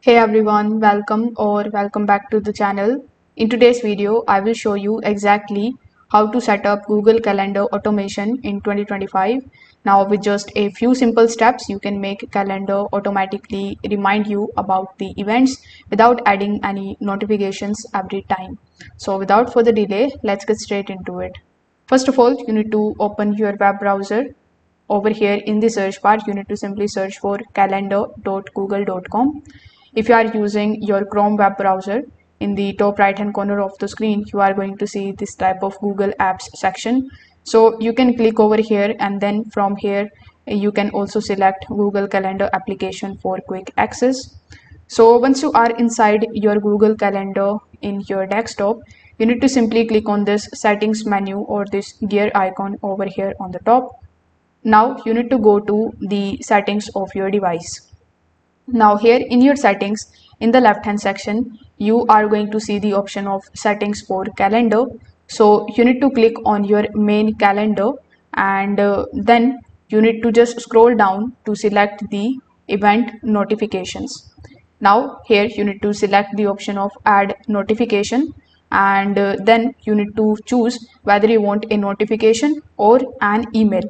Hey everyone, welcome back to the channel. In today's video, I will show you exactly how to set up Google Calendar automation in 2025. Now with just a few simple steps, you can make calendar automatically remind you about the events without adding any notifications every time. So without further delay, let's get straight into it. First of all, you need to open your web browser. Over here in the search bar, you need to simply search for calendar.google.com. If you are using your Chrome web browser, in the top right hand corner of the screen, you are going to see this type of Google Apps section. So you can click over here, and then from here you can also select Google Calendar application for quick access. So once you are inside your Google Calendar in your desktop, you need to simply click on this settings menu or this gear icon over here on the top. Now you need to go to the settings of your device. Now here in your settings, in the left hand section, you are going to see the option of settings for calendar. So you need to click on your main calendar, and then you need to just scroll down to select the event notifications. Now here you need to select the option of add notification, and then you need to choose whether you want a notification or an email.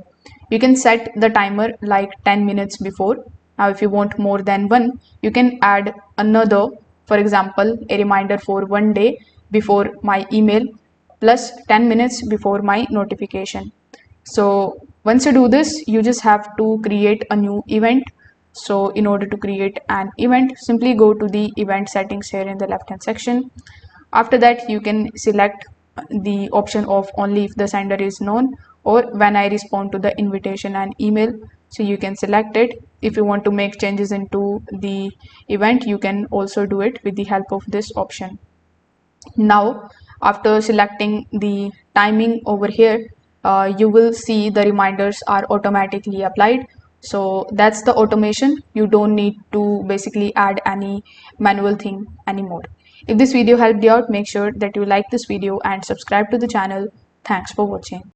You can set the timer like 10 minutes before. Now if you want more than one, you can add another, for example a reminder for one day before my email plus 10 minutes before my notification. So once you do this, you just have to create a new event. So in order to create an event, simply go to the event settings here in the left hand section. After that, you can select the option of only if the sender is known, or when I respond to the invitation and email. So you can select it. If you want to make changes into the event, you can also do it with the help of this option. Now after selecting the timing over here, you will see the reminders are automatically applied. So that's the automation. You don't need to basically add any manual thing anymore. If this video helped you out, make sure that you like this video and subscribe to the channel. Thanks for watching.